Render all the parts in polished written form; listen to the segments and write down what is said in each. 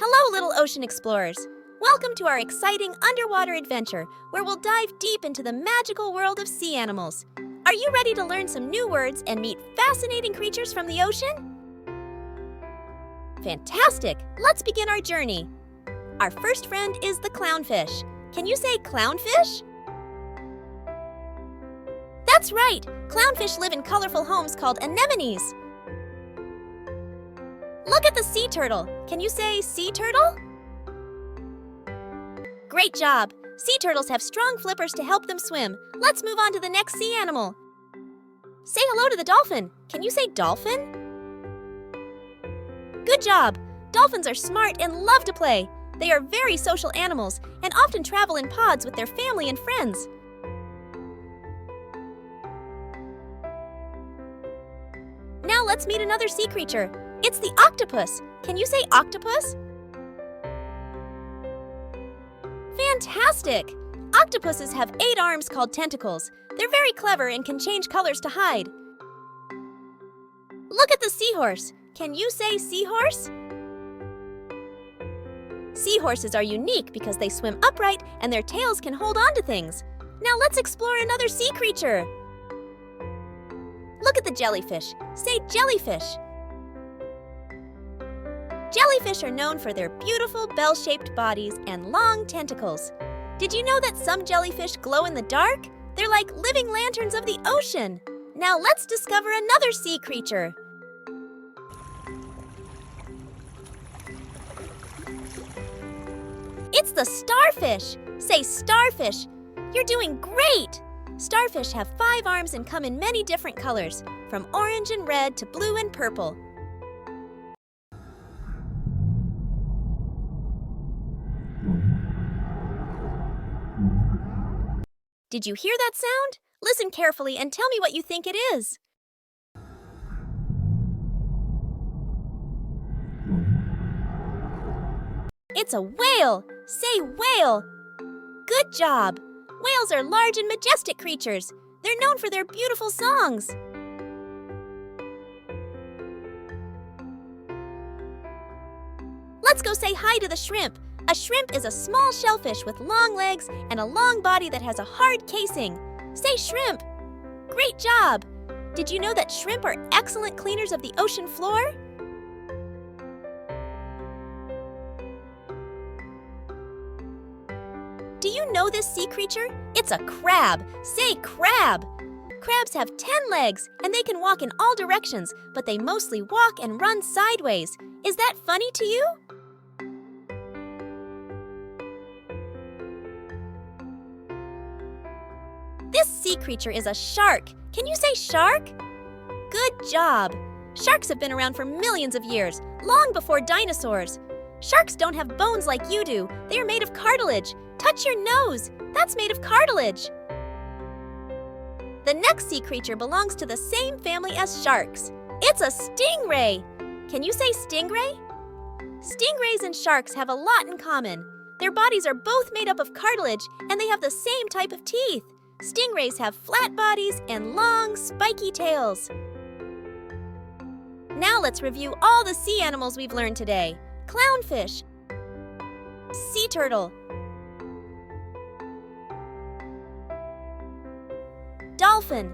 Hello, little ocean explorers. Welcome to our exciting underwater adventure where we'll dive deep into the magical world of sea animals. Are you ready to learn some new words and meet fascinating creatures from the ocean? Fantastic! Let's begin our journey. Our first friend is the clownfish. Can you say clownfish? That's right! Clownfish live in colorful homes called anemones. Look at the sea turtle. Can you say sea turtle? Great job! Sea turtles have strong flippers to help them swim. Let's move on to the next sea animal. Say hello to the dolphin. Can you say dolphin? Good job! Dolphins are smart and love to play. They are very social animals and often travel in pods with their family and friends. Now let's meet another sea creature. It's the octopus. Can you say octopus? Fantastic! Octopuses have 8 arms called tentacles. They're very clever and can change colors to hide. Look at the seahorse. Can you say seahorse? Seahorses are unique because they swim upright and their tails can hold on to things. Now let's explore another sea creature. Look at the jellyfish. Say jellyfish. Jellyfish are known for their beautiful bell-shaped bodies and long tentacles. Did you know that some jellyfish glow in the dark? They're like living lanterns of the ocean. Now let's discover another sea creature. It's the starfish. Say starfish. You're doing great! Starfish have 5 arms and come in many different colors, from orange and red to blue and purple. Did you hear that sound? Listen carefully and tell me what you think it is. It's a whale! Say whale! Good job! Whales are large and majestic creatures. They're known for their beautiful songs. Let's go say hi to the shrimp. A shrimp is a small shellfish with long legs and a long body that has a hard casing. Say shrimp! Great job! Did you know that shrimp are excellent cleaners of the ocean floor? Do you know this sea creature? It's a crab. Say crab! Crabs have 10 legs and they can walk in all directions, but they mostly walk and run sideways. Is that funny to you? This sea creature is a shark. Can you say shark? Good job! Sharks have been around for millions of years, long before dinosaurs. Sharks don't have bones like you do. They are made of cartilage. Touch your nose. That's made of cartilage. The next sea creature belongs to the same family as sharks. It's a stingray. Can you say stingray? Stingrays and sharks have a lot in common. Their bodies are both made up of cartilage and they have the same type of teeth. Stingrays have flat bodies and long, spiky tails. Now let's review all the sea animals we've learned today. Clownfish, sea turtle, dolphin,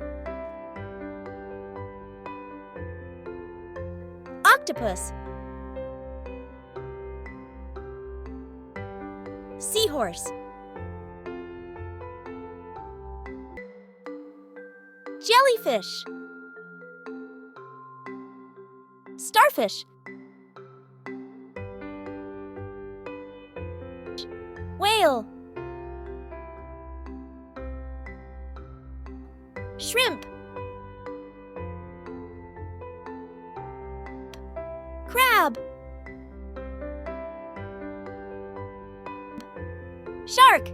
octopus, seahorse, jellyfish, starfish, whale, shrimp, crab, shark,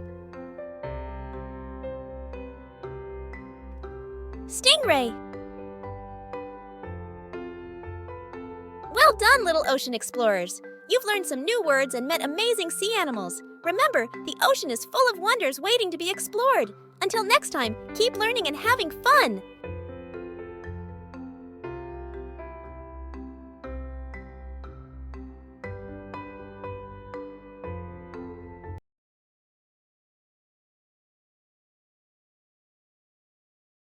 stingray. Well done, little ocean explorers. You've learned some new words and met amazing sea animals. Remember, the ocean is full of wonders waiting to be explored. Until next time, keep learning and having fun!